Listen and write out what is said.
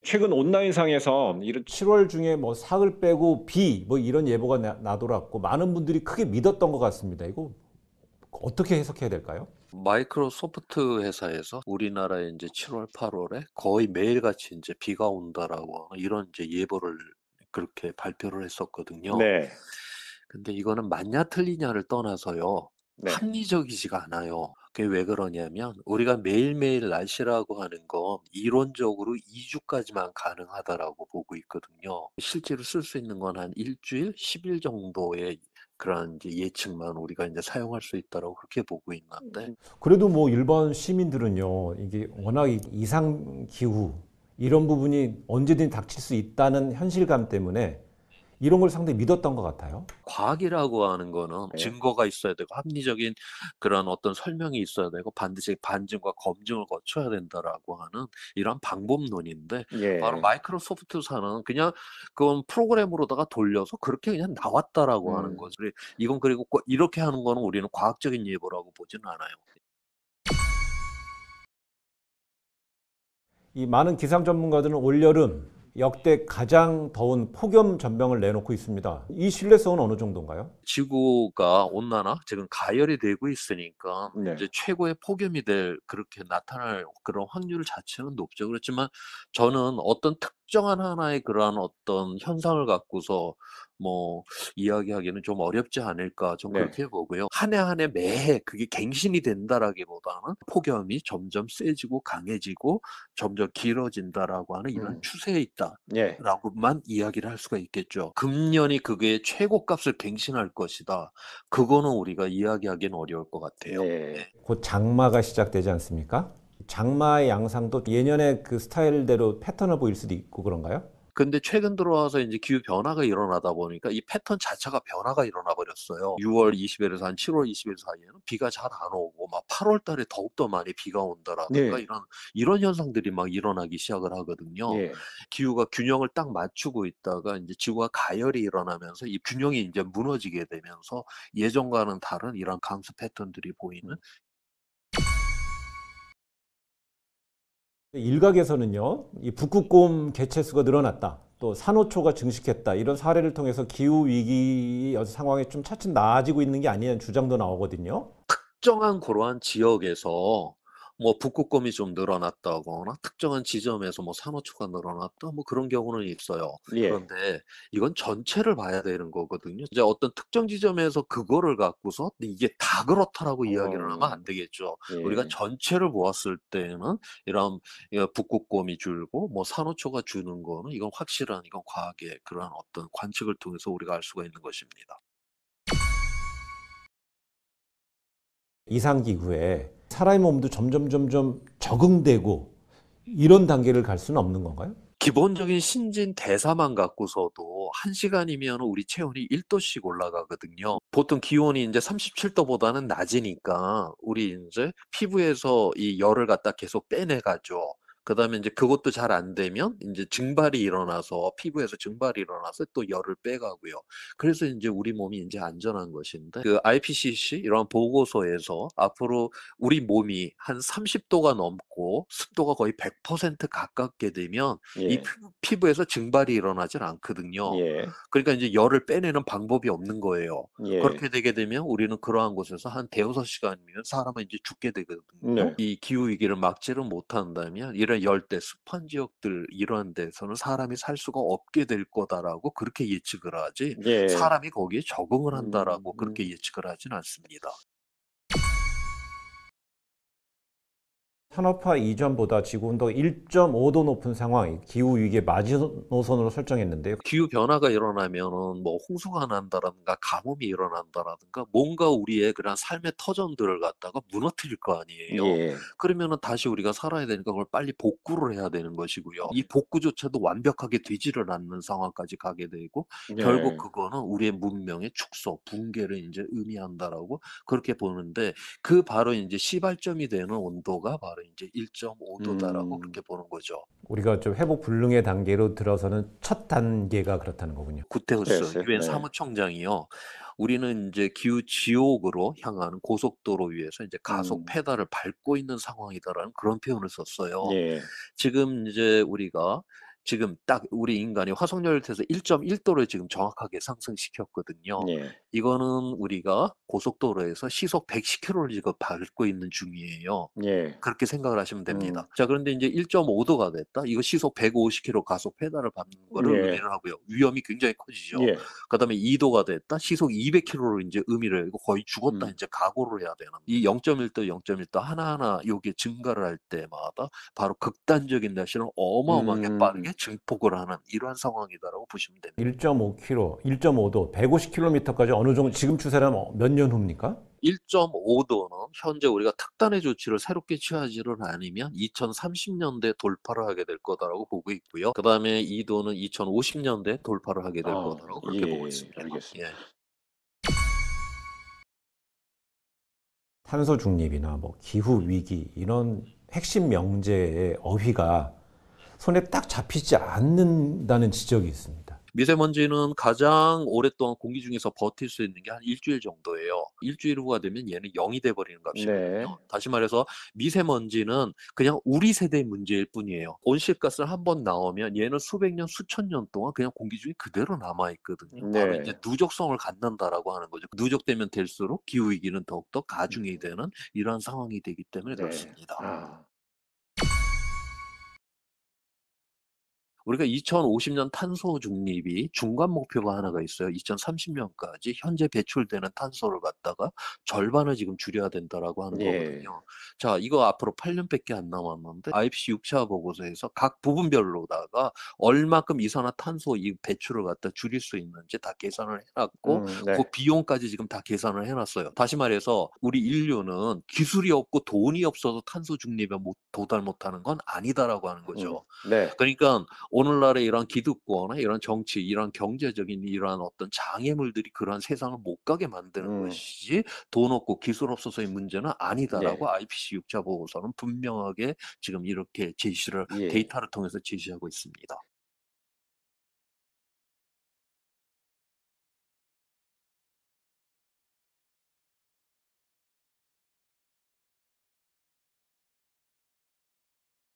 최근 온라인상에서 이런 7월 중에 뭐 사흘 빼고 비 뭐 이런 예보가 나돌았고 많은 분들이 크게 믿었던 것 같습니다. 이거 어떻게 해석해야 될까요? 마이크로소프트 회사에서 우리나라에 인제 7월, 8월에 거의 매일같이 인제 비가 온다라고 이런 이제 예보를 그렇게 발표를 했었거든요. 네. 근데 이거는 맞냐 틀리냐를 떠나서요. 네. 합리적이지가 않아요. 그게 왜 그러냐면 우리가 매일매일 날씨라고 하는 건 이론적으로 2 주까지만 가능하다라고 보고 있거든요. 실제로 쓸 수 있는 건 한 1 주일, 10일 정도의 그런 이제 예측만 우리가 인제 사용할 수 있다라고 그렇게 보고 있는데 그래도 뭐 일반 시민들은요, 이게 워낙 이상 기후 이런 부분이 언제든 닥칠 수 있다는 현실감 때문에 이런 걸 상당히 믿었던 것 같아요. 과학이라고 하는 거는 네. 증거가 있어야 되고 합리적인 그런 어떤 설명이 있어야 되고 반드시 반증과 검증을 거쳐야 된다라고 하는 이런 방법론인데 바로 예. 마이크로소프트사는 그냥 그건 프로그램으로다가 돌려서 그렇게 그냥 나왔다라고 하는 음. 거죠. 이건 그리고 꼭 이렇게 하는 거는 우리는 과학적인 예보라고 보지는 않아요. 이 많은 기상 전문가들은 올여름 역대 가장 더운 폭염 전망을 내놓고 있습니다. 이 신뢰성은 어느 정도인가요? 지구가 온난화 지금 가열이 되고 있으니까 네. 이제 최고의 폭염이 될 그렇게 나타날 그런 확률 자체는 높죠. 그렇지만 저는 어떤 특정한 하나의 그러한 어떤 현상을 갖고서 뭐 이야기하기는 좀 어렵지 않을까 좀 네. 그렇게 보고요. 한 해 한 해 매해 그게 갱신이 된다라기보다는 폭염이 점점 세지고 강해지고 점점 길어진다라고 하는 이런 음. 추세에 있다. 예. 라고만 이야기를 할 수가 있겠죠. 금년이 그게 최고값을 갱신할 것이다. 그거는 우리가 이야기하기는 어려울 것 같아요. 네. 네. 곧 장마가 시작되지 않습니까? 장마의 양상도 예년의 그 스타일대로 패턴을 보일 수도 있고 그런가요? 근데 최근 들어와서 인제 기후 변화가 일어나다 보니까 이 패턴 자체가 변화가 일어나 버렸어요. 6월 20 일에서 한 7월 20일 사이에는 비가 잘 안 오고 막 8월 달에 더욱더 많이 비가 온다라든가 네. 이런 현상들이 막 일어나기 시작을 하거든요. 예. 기후가 균형을 딱 맞추고 있다가 인제 지구가 가열이 일어나면서 이 균형이 인제 무너지게 되면서 예전과는 다른 이런 강수 패턴들이 보이는 음. 일각에서는요, 이 북극곰 개체수가 늘어났다, 또 산호초가 증식했다, 이런 사례를 통해서 기후 위기 상황이 좀 차츰 나아지고 있는 게 아니냐는 주장도 나오거든요. 특정한 고러한 지역에서 뭐 북극곰이 좀 늘어났다거나 특정한 지점에서 뭐 산호초가 늘어났다 뭐 그런 경우는 있어요. 예. 그런데 이건 전체를 봐야 되는 거거든요. 이제 어떤 특정 지점에서 그거를 갖고서 '이게 다 그렇다.'라고 이야기를 하면 어. 안 되겠죠. 우리가 예. 전체를 보았을 때는 이런 북극곰이 줄고 뭐 산호초가 주는 거는 이건 확실한 이건 과학의 그러한 어떤 관측을 통해서 우리가 알 수가 있는 것입니다. 이상기후에 사람의 몸도 점점 적응되고 이런 단계를 갈 수는 없는 건가요? 기본적인 신진 대사만 갖고서도 1 시간이면 우리 체온이 1 도씩 올라가거든요. 보통 기온이 인제 37 도보다는 낮으니까 우리 인제 피부에서 이 열을 갖다 계속 빼내 가죠. 그다음에 인제 그것도 잘 안 되면 인제 증발이 일어나서 피부에서 증발이 일어나서 또 열을 빼가고요. 그래서 인제 우리 몸이 인제 안전한 것인데 그 IPCC 이런 보고서에서 앞으로 우리 몸이 한 30 도가 넘고 습도가 거의 100% 가깝게 되면 이 예. 피부에서 증발이 일어나질 않거든요. 예. 그러니까 인제 열을 빼내는 방법이 없는 거예요. 예. 그렇게 되게 되면 우리는 그러한 곳에서 한 대여섯 시간이면 사람은 인제 죽게 되거든요. 네. 이 기후 위기를 막지를 못한다면 이런 열대 습한 지역들 이런 데서는 '사람이 살 수가 없게 될 거다.'라고 그렇게 예측을 하지 예. '사람이 거기에 적응을 한다.'라고 음. 그렇게 예측을 하진 않습니다. 산업화 이전보다 지구 온도가 1.5도 높은 상황, 기후 위기의 마지노선으로 설정했는데요. 기후 변화가 일어나면은 뭐 홍수가 난다라든가 가뭄이 일어난다라든가 뭔가 우리의 그런 삶의 터전들을 갖다가 무너뜨릴 거 아니에요. 예. 그러면은 다시 우리가 살아야 되니까 그걸 빨리 복구를 해야 되는 것이고요. 이 복구조차도 완벽하게 되지를 않는 상황까지 가게 되고 결국 네. 그거는 우리의 문명의 축소, 붕괴를 인제 의미한다라고 그렇게 보는데 그 바로 인제 시발점이 되는 온도가 바로 인제 1.5 도다라고 음. 그렇게 보는 거죠. 우리가 좀 회복 불능의 단계로 들어서는 첫 단계가 그렇다는 거군요. 구테우스 구태였어요? 유엔 네. 사무총장이요. 우리는 인제 기후 지옥으로 향하는 고속도로 위에서 인제 가속 음. 페달을 밟고 있는 상황이다라는 그런 표현을 썼어요. 예. 지금 이제 우리가 지금 딱 우리 인간이 화석연료에서 1.1도를 지금 정확하게 상승시켰거든요. 예. 이거는 우리가 고속도로에서 시속 110km를 지금 밟고 있는 중이에요. 예. 그렇게 생각을 하시면 됩니다. 음. 자, 그런데 이제 1.5도가 됐다. 이거 시속 150km 가속 페달을 밟는 거를 예. 의미를 하고요. 위험이 굉장히 커지죠. 예. 그다음에 2도가 됐다. 시속 200km로 인제 의미를 이거 거의 죽었다 인제 각오를 해야 되는 이 0.1도, 0.1도 하나하나 요게 증가를 할 때마다 바로 극단적인 날씨는 어마어마하게 빠르게 증폭을 하는 이러한 상황이다라고 보시면 됩니다. 1.5km, 1.5도, 150km까지 어느 정도 지금 추세라면 몇 년 후입니까? 1.5도는 현재 우리가 특단의 조치를 새롭게 취하지를 않으면 2030년대에 돌파를 하게 될 거다라고 보고 있고요. 그다음에 2도는 2050년대에 돌파를 하게 될 아 거다라고 그렇게 보고 예. 있습니다. 알겠습니다. 예. 탄소 중립이나 뭐 기후 위기 이런 핵심 명제의 어휘가 손에 딱 잡히지 않는다는 지적이 있습니다. 미세먼지는 가장 오랫동안 공기 중에서 버틸 수 있는 게 한 일주일 정도예요. 일주일 후가 되면 얘는 0이 돼 버리는 값이거든요. 네. 다시 말해서 미세먼지는 그냥 우리 세대의 문제일 뿐이에요. 온실가스 한 번 나오면 얘는 수백 년, 수천 년 동안 그냥 공기 중에 그대로 남아 있거든요. 바로 이제 네. 누적성을 갖는다라고 하는 거죠. 누적되면 될수록 기후 위기는 더욱더 가중이 되는 이러한 상황이 되기 때문에 네. 그렇습니다. 아. 우리가 2050년 탄소 중립이 중간 목표가 하나가 있어요. 2030년까지 현재 배출되는 탄소를 갖다가 절반을 지금 줄여야 된다라고 하는 예. 거거든요. 자, 이거 앞으로 8년밖에 안 남았는데 IPCC 6차 보고서에서 각 부분별로다가 얼마큼 이산화탄소 이 배출을 갖다 줄일 수 있는지 다 계산을 해놨고 그 네. 비용까지 지금 다 계산을 해놨어요. 다시 말해서 우리 인류는 기술이 없고 돈이 없어서 탄소 중립에 도달 못하는 건 아니다라고 하는 거죠. 네. 그러니까 오늘날의 이러한 기득권의 이런 정치, 이런 경제적인 이러한 어떤 장애물들이 그러한 세상을 못 가게 만드는 것이지 돈 없고 기술 없어서의 문제는 아니다라고 예. IPCC 6차 보고서는 분명하게 지금 이렇게 제시를 예. 데이터를 통해서 제시하고 있습니다.